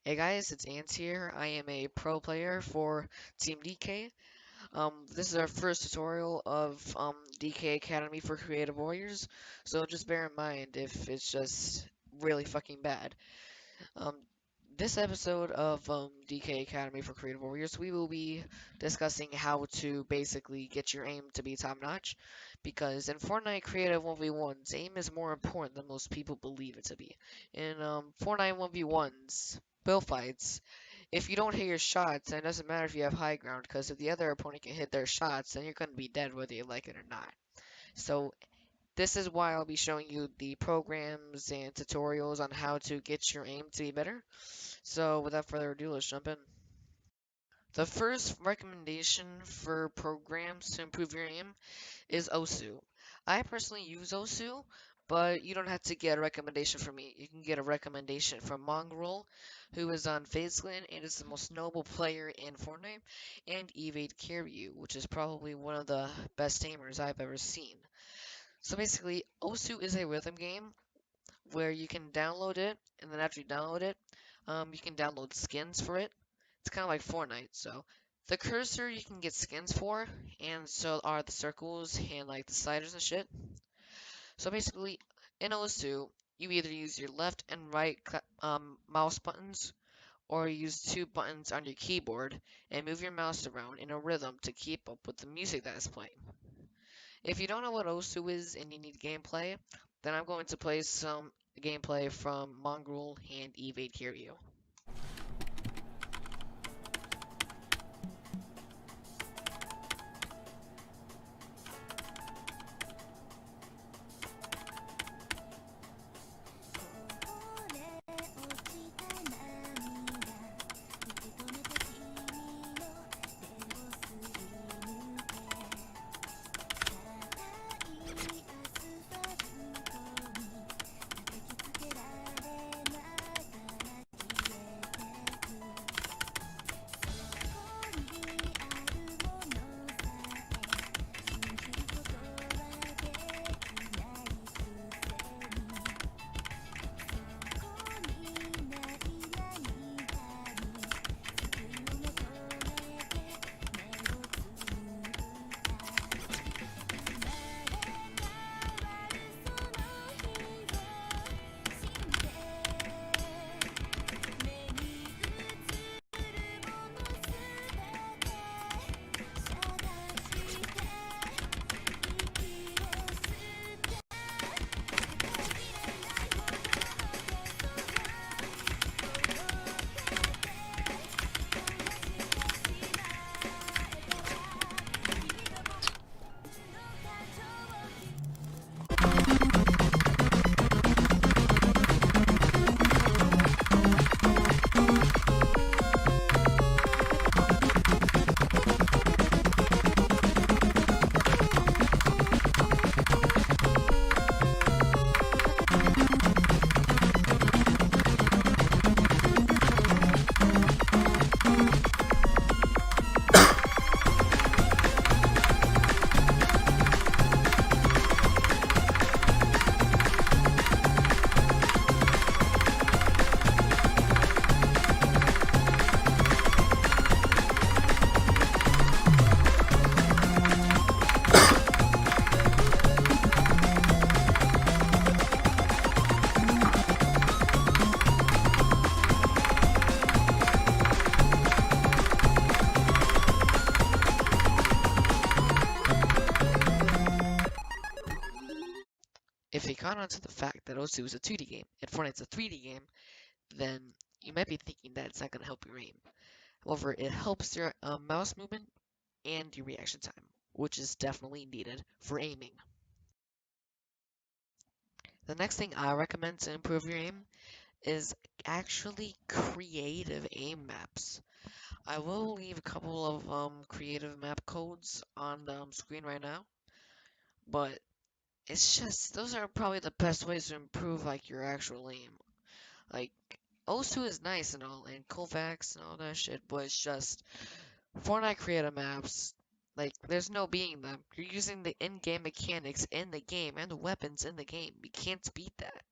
Hey guys, it's Ants here. I am a pro player for Team Decay. This is our first tutorial of Decay Academy for Creative Warriors, so just bear in mind if it's just really fucking bad. Um, this episode of DK Academy for Creative Warriors, we will be discussing how to basically get your aim to be top notch. Because in Fortnite Creative 1v1s, aim is more important than most people believe it to be. In Fortnite 1v1s, build fights, if you don't hit your shots, then it doesn't matter if you have high ground, because if the other opponent can hit their shots, then you're going to be dead whether you like it or not. So this is why I'll be showing you the programs and tutorials on how to get your aim to be better. So without further ado, let's jump in. The first recommendation for programs to improve your aim is OSU. I personally use OSU, but you don't have to get a recommendation from me. You can get a recommendation from Mongrel, who is on FaZeClan and is the most noble player in Fortnite, and Evade Carry, which is probably one of the best aimers I've ever seen. So basically, OSU is a rhythm game where you can download it, and then after you download it, you can download skins for it. It's kind of like Fortnite. So the cursor you can get skins for, and so are the circles and like the sliders and shit. So basically, in OS2, you either use your left and right mouse buttons, or use two buttons on your keyboard and move your mouse around in a rhythm to keep up with the music that is playing. If you don't know what OSU is and you need gameplay, then I'm going to play some gameplay from Mongrel and Evade Kiryu. If you caught on to the fact that OSU is a 2D game and Fortnite's a 3D game, then you might be thinking that it's not going to help your aim. However, it helps your mouse movement and your reaction time, which is definitely needed for aiming. The next thing I recommend to improve your aim is actually creative aim maps. I will leave a couple of creative map codes on the screen right now, but it's just those are probably the best ways to improve like your actual aim. Like OSU is nice and all, and Kovacs and all that shit, but it's just Fortnite creative maps. Like there's no beating them. You're using the in-game mechanics in the game and the weapons in the game. You can't beat that.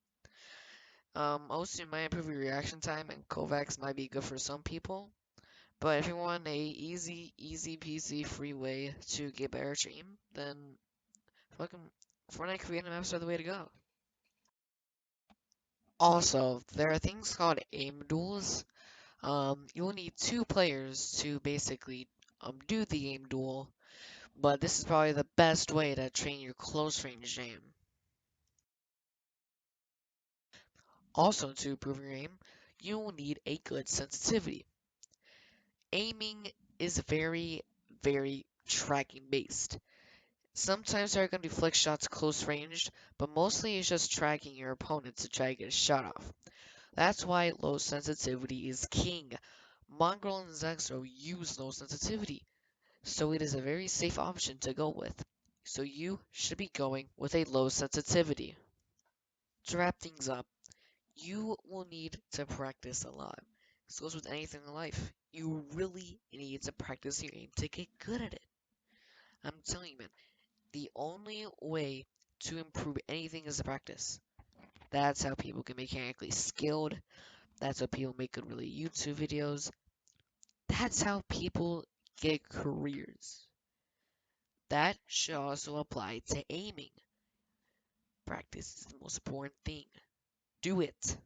Also might improve your reaction time, and Kovacs might be good for some people. But if you want a easy peasy free way to get better at your aim, then fucking Fortnite creative maps are the way to go. Also, there are things called aim duels. You will need two players to basically do the aim duel, but this is probably the best way to train your close range aim. Also, to improve your aim, you will need a good sensitivity. Aiming is very tracking based. Sometimes there are going to be flick shots close ranged, but mostly it's just tracking your opponent to try to get a shot off. That's why low sensitivity is king. Mongrel and Zexo use low sensitivity, so it is a very safe option to go with. So you should be going with a low sensitivity. To wrap things up, you will need to practice a lot. This goes with anything in life. You really need to practice your aim to get good at it. I'm telling you, man, the only way to improve anything is to practice. That's how people get mechanically skilled. That's how people make good really YouTube videos. That's how people get careers. That should also apply to aiming. Practice is the most important thing. Do it.